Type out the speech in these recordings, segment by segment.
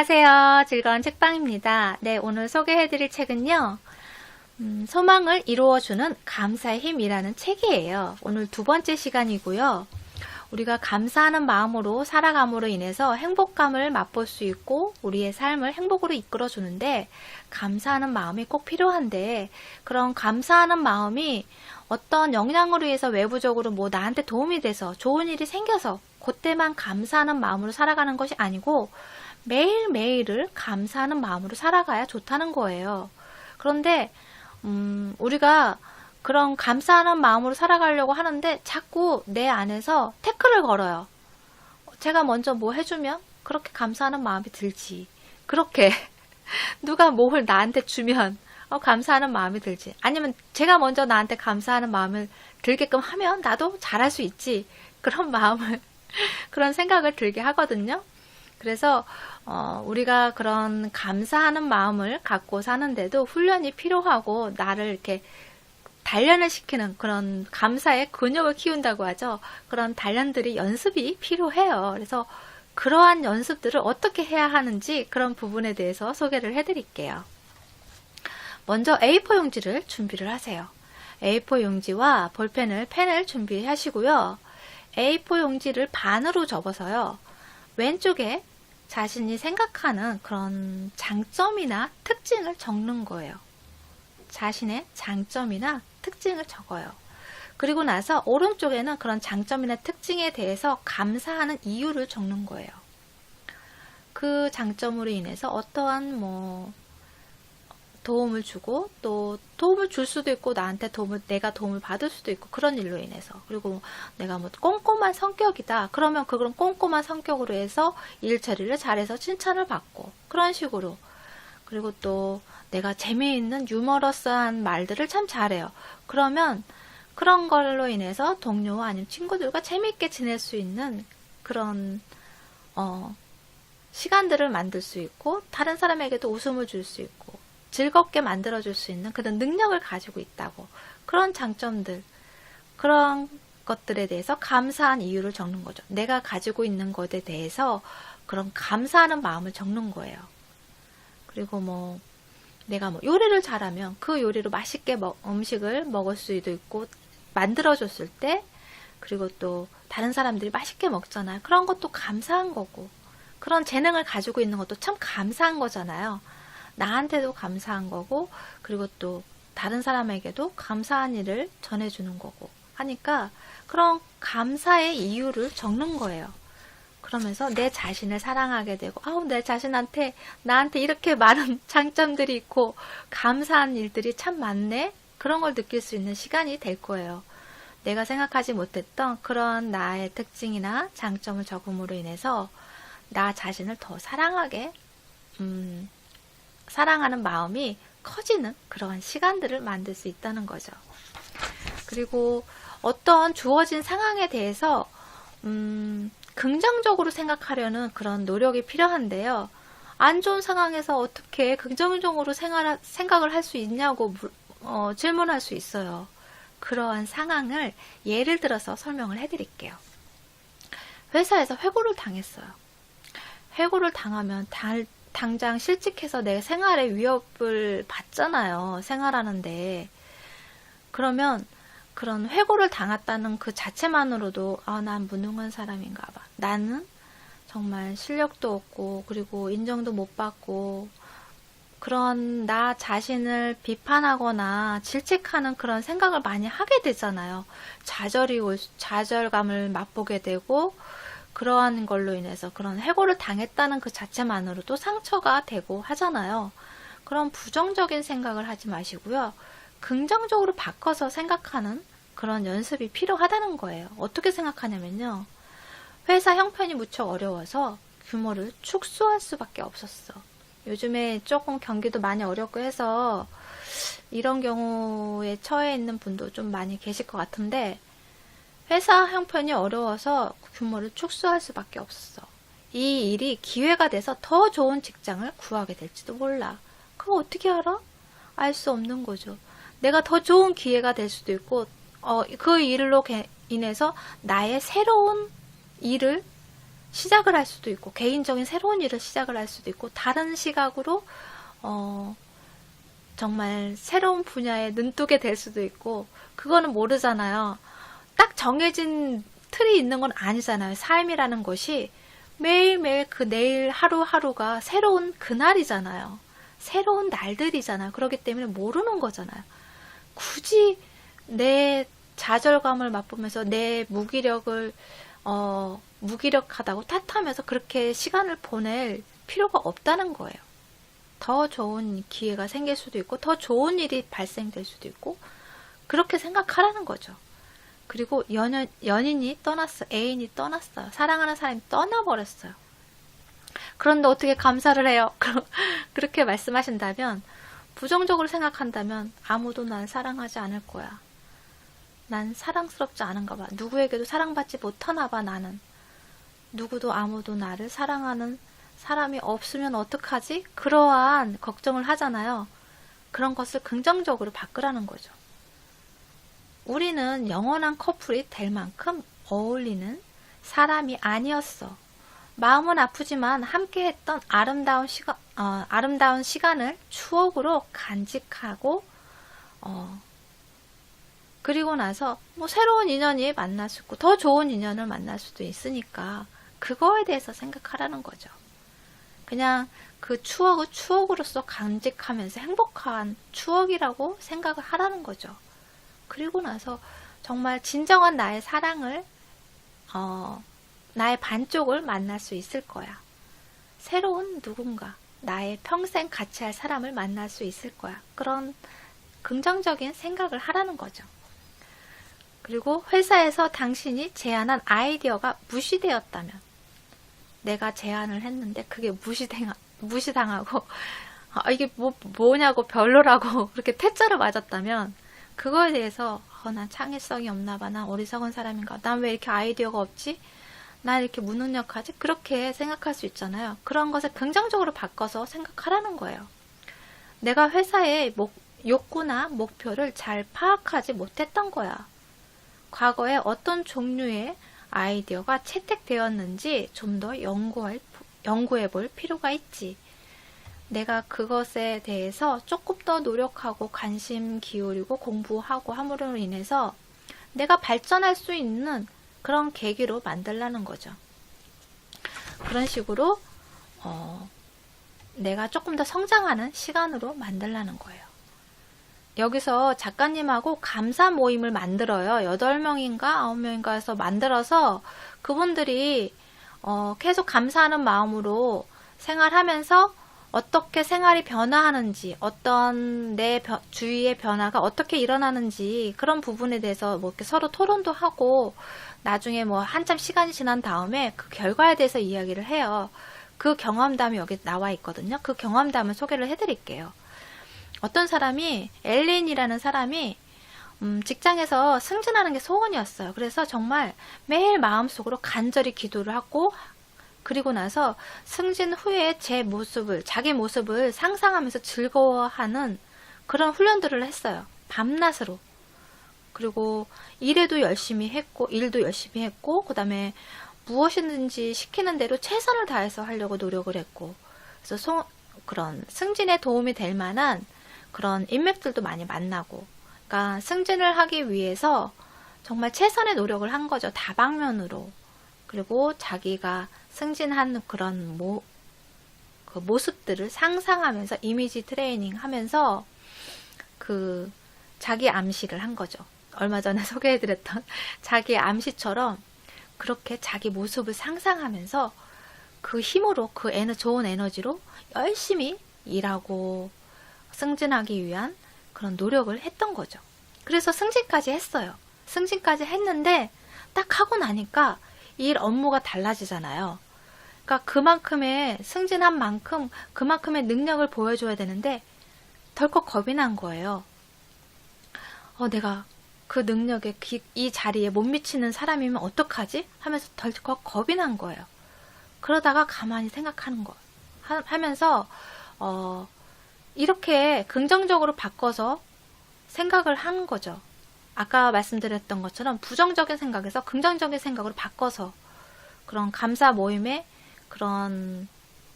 안녕하세요. 즐거운 책방입니다. 네, 오늘 소개해드릴 책은요. 소망을 이루어주는 감사의 힘이라는 책이에요. 오늘 두 번째 시간이고요. 우리가 감사하는 마음으로 살아감으로 인해서 행복감을 맛볼 수 있고 우리의 삶을 행복으로 이끌어주는데 감사하는 마음이 꼭 필요한데 그런 감사하는 마음이 어떤 영향으로 해서 외부적으로 뭐 나한테 도움이 돼서 좋은 일이 생겨서 그때만 감사하는 마음으로 살아가는 것이 아니고 매일매일을 감사하는 마음으로 살아가야 좋다는 거예요. 그런데 우리가 그런 감사하는 마음으로 살아가려고 하는데 자꾸 내 안에서 태클을 걸어요. 제가 먼저 뭐 해주면 그렇게 감사하는 마음이 들지. 그렇게 누가 뭘 나한테 주면 감사하는 마음이 들지. 아니면 제가 먼저 나한테 감사하는 마음을 들게끔 하면 나도 잘할 수 있지. 그런 마음을 그런 생각을 들게 하거든요. 그래서 우리가 그런 감사하는 마음을 갖고 사는데도 훈련이 필요하고 나를 이렇게 단련을 시키는 그런 감사의 근육을 키운다고 하죠. 그런 단련들이 연습이 필요해요. 그래서 그러한 연습들을 어떻게 해야 하는지 그런 부분에 대해서 소개를 해드릴게요. 먼저 A4 용지를 준비를 하세요. A4 용지와 볼펜을, 펜을 준비하시고요. A4 용지를 반으로 접어서요. 왼쪽에 자신이 생각하는 그런 장점이나 특징을 적는 거예요. 자신의 장점이나 특징을 적어요. 그리고 나서 오른쪽에는 그런 장점이나 특징에 대해서 감사하는 이유를 적는 거예요. 그 장점으로 인해서 어떠한 도움을 주고 또 도움을 줄 수도 있고 나한테 내가 도움을 받을 수도 있고 그런 일로 인해서 그리고 내가 꼼꼼한 성격이다 그러면 그런 꼼꼼한 성격으로 해서 일 처리를 잘해서 칭찬을 받고 그런 식으로 그리고 또 내가 재미있는 유머러스한 말들을 참 잘해요. 그러면 그런 걸로 인해서 동료와 아니면 친구들과 재미있게 지낼 수 있는 그런 시간들을 만들 수 있고 다른 사람에게도 웃음을 줄 수 있고 즐겁게 만들어줄 수 있는 그런 능력을 가지고 있다고 그런 장점들 그런 것들에 대해서 감사한 이유를 적는 거죠. 내가 가지고 있는 것에 대해서 그런 감사하는 마음을 적는 거예요. 그리고 내가 요리를 잘하면 그 요리로 맛있게 음식을 먹을 수도 있고 만들어줬을 때 그리고 또 다른 사람들이 맛있게 먹잖아요. 그런 것도 감사한 거고 그런 재능을 가지고 있는 것도 참 감사한 거잖아요. 나한테도 감사한 거고 그리고 또 다른 사람에게도 감사한 일을 전해주는 거고 하니까 그런 감사의 이유를 적는 거예요. 그러면서 내 자신을 사랑하게 되고 내 자신한테 나한테 이렇게 많은 장점들이 있고 감사한 일들이 참 많네 그런 걸 느낄 수 있는 시간이 될 거예요. 내가 생각하지 못했던 그런 나의 특징이나 장점을 적음으로 인해서 나 자신을 더 사랑하게 사랑하는 마음이 커지는 그러한 시간들을 만들 수 있다는 거죠. 그리고 어떤 주어진 상황에 대해서 긍정적으로 생각하려는 그런 노력이 필요한데요. 안 좋은 상황에서 어떻게 긍정적으로 생각을 할 수 있냐고 질문할 수 있어요. 그러한 상황을 예를 들어서 설명을 해드릴게요. 회사에서 해고를 당했어요. 해고를 당하면 당장 실직해서 내 생활에 위협을 받잖아요. 생활하는데. 그러면 그런 해고를 당했다는 그 자체만으로도 난 무능한 사람인가 봐. 나는 정말 실력도 없고 그리고 인정도 못 받고 그런 나 자신을 비판하거나 질책하는 그런 생각을 많이 하게 되잖아요. 좌절감을 맛보게 되고 그러한 걸로 인해서 그런 해고를 당했다는 그 자체만으로도 상처가 되고 하잖아요. 그런 부정적인 생각을 하지 마시고요. 긍정적으로 바꿔서 생각하는 그런 연습이 필요하다는 거예요. 어떻게 생각하냐면요. 회사 형편이 무척 어려워서 규모를 축소할 수밖에 없었어. 요즘에 조금 경기도 많이 어렵고 해서 이런 경우에 처해 있는 분도 좀 많이 계실 것 같은데 회사 형편이 어려워서 규모를 축소할 수밖에 없었어. 이 일이 기회가 돼서 더 좋은 직장을 구하게 될지도 몰라. 그거 어떻게 알아? 알 수 없는 거죠. 내가 더 좋은 기회가 될 수도 있고 그 일로 인해서 나의 새로운 일을 시작을 할 수도 있고, 개인적인 새로운 일을 시작을 할 수도 있고, 다른 시각으로 정말 새로운 분야에 눈뜨게 될 수도 있고, 그거는 모르잖아요. 딱 정해진 틀이 있는 건 아니잖아요. 삶이라는 것이 매일매일 그 내일 하루하루가 새로운 그날이잖아요. 새로운 날들이잖아요. 그렇기 때문에 모르는 거잖아요. 굳이 내 좌절감을 맛보면서 내 무기력을 무기력하다고 탓하면서 그렇게 시간을 보낼 필요가 없다는 거예요. 더 좋은 기회가 생길 수도 있고, 더 좋은 일이 발생될 수도 있고, 그렇게 생각하라는 거죠. 그리고 연인이 떠났어. 애인이 떠났어요. 사랑하는 사람이 떠나버렸어요. 그런데 어떻게 감사를 해요? 그렇게 말씀하신다면, 부정적으로 생각한다면 아무도 날 사랑하지 않을 거야. 난 사랑스럽지 않은가 봐. 누구에게도 사랑받지 못하나 봐, 나는. 누구도 아무도 나를 사랑하는 사람이 없으면 어떡하지? 그러한 걱정을 하잖아요. 그런 것을 긍정적으로 바꾸라는 거죠. 우리는 영원한 커플이 될 만큼 어울리는 사람이 아니었어. 마음은 아프지만 함께 했던 아름다운 시간을 추억으로 간직하고, 그리고 나서 뭐 새로운 인연이 만날 수 있고, 더 좋은 인연을 만날 수도 있으니까, 그거에 대해서 생각하라는 거죠. 그냥 그 추억을 추억으로서 간직하면서 행복한 추억이라고 생각을 하라는 거죠. 그리고 나서 정말 진정한 나의 사랑을, 나의 반쪽을 만날 수 있을 거야. 새로운 누군가, 나의 평생 같이 할 사람을 만날 수 있을 거야. 그런 긍정적인 생각을 하라는 거죠. 그리고 회사에서 당신이 제안한 아이디어가 무시되었다면, 내가 제안을 했는데 그게 무시당하고 이게 뭐냐고 별로라고 그렇게 퇴짜를 맞았다면, 그거에 대해서 난 창의성이 없나 봐. 난 어리석은 사람인가. 난 왜 이렇게 아이디어가 없지? 난 이렇게 무능력하지? 그렇게 생각할 수 있잖아요. 그런 것을 긍정적으로 바꿔서 생각하라는 거예요. 내가 회사의 욕구나 목표를 잘 파악하지 못했던 거야. 과거에 어떤 종류의 아이디어가 채택되었는지 좀 더 연구해 볼 필요가 있지. 내가 그것에 대해서 조금 더 노력하고 관심 기울이고 공부하고 함으로 인해서 내가 발전할 수 있는 그런 계기로 만들라는 거죠. 그런 식으로 내가 조금 더 성장하는 시간으로 만들라는 거예요. 여기서 작가님하고 감사 모임을 만들어요. 8명인가 9명인가 해서 만들어서 그분들이 계속 감사하는 마음으로 생활하면서 어떻게 생활이 변화하는지, 어떤 내 주위의 변화가 어떻게 일어나는지, 그런 부분에 대해서 뭐 이렇게 서로 토론도 하고, 나중에 뭐 한참 시간이 지난 다음에 그 결과에 대해서 이야기를 해요. 그 경험담이 여기 나와 있거든요. 그 경험담을 소개를 해드릴게요. 어떤 사람이, 엘린이라는 사람이 직장에서 승진하는 게 소원이었어요. 그래서 정말 매일 마음속으로 간절히 기도를 하고, 그리고 나서 승진 후에 자기 모습을 상상하면서 즐거워하는 그런 훈련들을 했어요. 밤낮으로. 그리고 일도 열심히 했고, 그 다음에 무엇이든지 시키는 대로 최선을 다해서 하려고 노력을 했고, 그래서 그런 승진에 도움이 될 만한 그런 인맥들도 많이 만나고, 그러니까 승진을 하기 위해서 정말 최선의 노력을 한 거죠. 다방면으로. 그리고 자기가 승진한 그런 그 모습들을 상상하면서 이미지 트레이닝 하면서 그 자기 암시를 한 거죠. 얼마 전에 소개해드렸던 자기 암시처럼 그렇게 자기 모습을 상상하면서 그 힘으로, 좋은 에너지로 열심히 일하고 승진하기 위한 그런 노력을 했던 거죠. 그래서 승진까지 했어요. 승진까지 했는데 딱 하고 나니까 일 업무가 달라지잖아요. 그러니까 그만큼의 승진한 만큼 그만큼의 능력을 보여줘야 되는데 덜컥 겁이 난 거예요. 내가 그 능력에 이 자리에 못 미치는 사람이면 어떡하지? 하면서 덜컥 겁이 난 거예요. 그러다가 가만히 생각하는 거 하면서 이렇게 긍정적으로 바꿔서 생각을 하는 거죠. 아까 말씀드렸던 것처럼 부정적인 생각에서 긍정적인 생각으로 바꿔서, 그런 감사 모임에 그런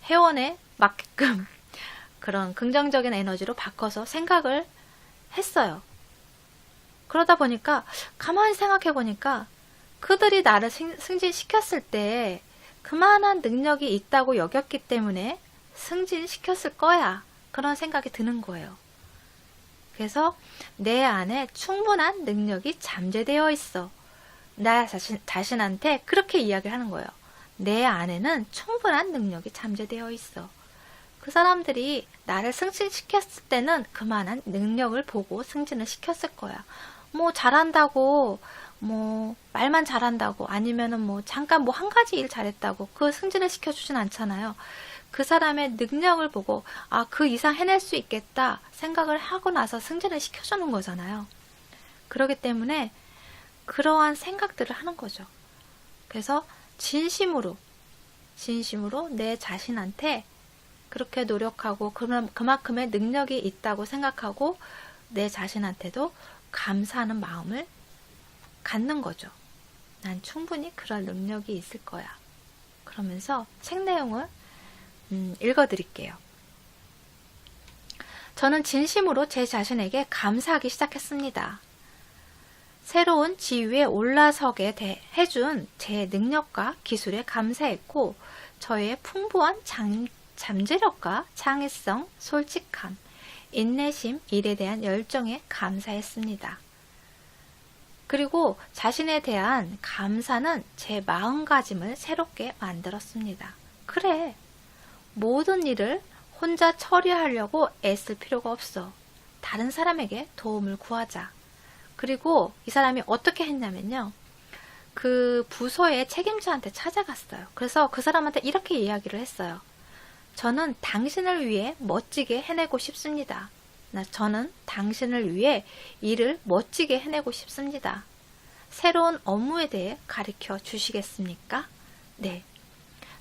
회원에 맞게끔 그런 긍정적인 에너지로 바꿔서 생각을 했어요. 그러다 보니까 가만히 생각해 보니까 그들이 나를 승진시켰을 때 그만한 능력이 있다고 여겼기 때문에 승진시켰을 거야. 그런 생각이 드는 거예요. 그래서 내 안에 충분한 능력이 잠재되어 있어. 나 자신한테 그렇게 이야기를 하는 거예요. 내 안에는 충분한 능력이 잠재되어 있어. 그 사람들이 나를 승진시켰을 때는 그만한 능력을 보고 승진을 시켰을 거야. 뭐 잘한다고, 뭐 말만 잘한다고, 아니면은 뭐 잠깐 뭐 한 가지 일 잘했다고 그 승진을 시켜주진 않잖아요. 그 사람의 능력을 보고 아, 그 이상 해낼 수 있겠다 생각을 하고 나서 승진을 시켜주는 거잖아요. 그렇기 때문에 그러한 생각들을 하는 거죠. 그래서 진심으로 내 자신한테 그렇게 노력하고 그만큼의 능력이 있다고 생각하고 내 자신한테도 감사하는 마음을 갖는 거죠. 난 충분히 그럴 능력이 있을 거야. 그러면서 책 내용을 읽어드릴게요. 저는 진심으로 제 자신에게 감사하기 시작했습니다. 새로운 지위에 올라서게 해준 제 능력과 기술에 감사했고 저의 풍부한 잠재력과 창의성, 솔직함, 인내심, 일에 대한 열정에 감사했습니다. 그리고 자신에 대한 감사는 제 마음가짐을 새롭게 만들었습니다. 그래, 모든 일을 혼자 처리하려고 애쓸 필요가 없어. 다른 사람에게 도움을 구하자. 그리고 이 사람이 어떻게 했냐면요. 그 부서의 책임자한테 찾아갔어요. 그래서 그 사람한테 이렇게 이야기를 했어요. 저는 당신을 위해 멋지게 해내고 싶습니다. 저는 당신을 위해 일을 멋지게 해내고 싶습니다. 새로운 업무에 대해 가르쳐 주시겠습니까? 네.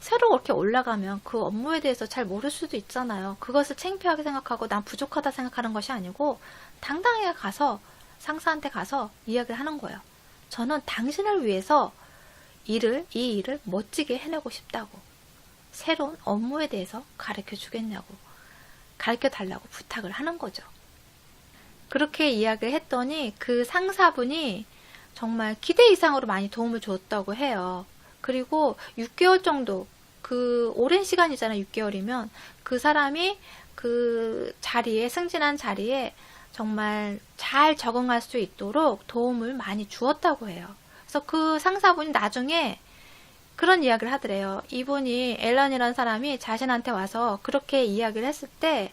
새로 그렇게 올라가면 그 업무에 대해서 잘 모를 수도 있잖아요. 그것을 창피하게 생각하고 난 부족하다 생각하는 것이 아니고 당당하게 가서 상사한테 가서 이야기를 하는 거예요. 저는 당신을 위해서 이 일을 멋지게 해내고 싶다고. 새로운 업무에 대해서 가르쳐 주겠냐고. 가르쳐 달라고 부탁을 하는 거죠. 그렇게 이야기를 했더니 그 상사분이 정말 기대 이상으로 많이 도움을 줬다고 해요. 그리고 6개월 정도, 그 오랜 시간이잖아요. 6개월이면 그 사람이 그 자리에, 승진한 자리에 정말 잘 적응할 수 있도록 도움을 많이 주었다고 해요. 그래서 그 상사분이 나중에 그런 이야기를 하더래요. 이분이 앨런이라는 사람이 자신한테 와서 그렇게 이야기를 했을 때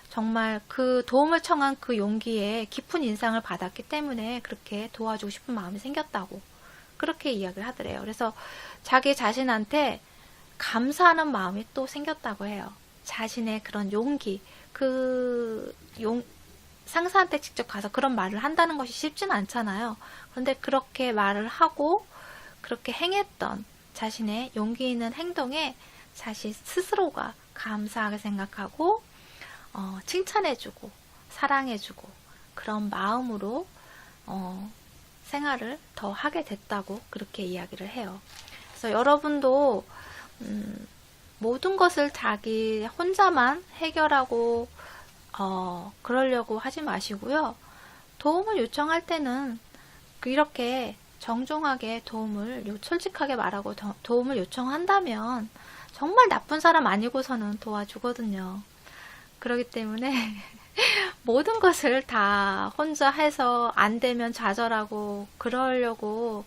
정말 그 도움을 청한 그 용기에 깊은 인상을 받았기 때문에 그렇게 도와주고 싶은 마음이 생겼다고 그렇게 이야기를 하더래요. 그래서 자기 자신한테 감사하는 마음이 또 생겼다고 해요. 자신의 그런 용기, 상사한테 직접 가서 그런 말을 한다는 것이 쉽지는 않잖아요. 그런데 그렇게 말을 하고 그렇게 행했던 자신의 용기 있는 행동에 자신 스스로가 감사하게 생각하고 칭찬해주고 사랑해주고 그런 마음으로 생활을 더 하게 됐다고 그렇게 이야기를 해요. 그래서 여러분도 모든 것을 자기 혼자만 해결하고 그러려고 하지 마시고요. 도움을 요청할 때는 이렇게 정중하게 솔직하게 말하고 도움을 요청한다면 정말 나쁜 사람 아니고서는 도와주거든요. 그렇기 때문에 모든 것을 다 혼자 해서 안 되면 좌절하고 그러려고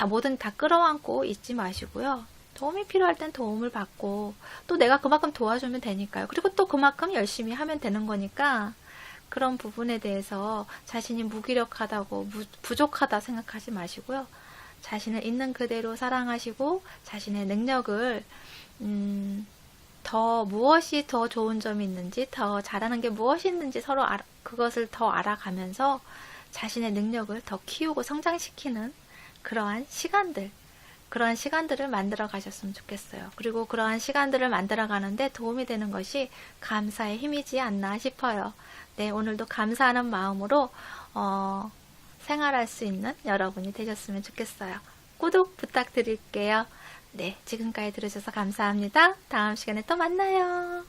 뭐든 다 끌어안고 있지 마시고요. 도움이 필요할 땐 도움을 받고 또 내가 그만큼 도와주면 되니까요. 그리고 또 그만큼 열심히 하면 되는 거니까 그런 부분에 대해서 자신이 무기력하다고 부족하다 생각하지 마시고요. 자신을 있는 그대로 사랑하시고 자신의 능력을 무엇이 더 좋은 점이 있는지 더 잘하는 게 무엇이 있는지 서로 그것을 더 알아가면서 자신의 능력을 더 키우고 성장시키는 그러한 시간들을 만들어 가셨으면 좋겠어요. 그리고 그러한 시간들을 만들어 가는데 도움이 되는 것이 감사의 힘이지 않나 싶어요. 네, 오늘도 감사하는 마음으로 생활할 수 있는 여러분이 되셨으면 좋겠어요. 구독 부탁드릴게요. 네, 지금까지 들으셔서 감사합니다. 다음 시간에 또 만나요.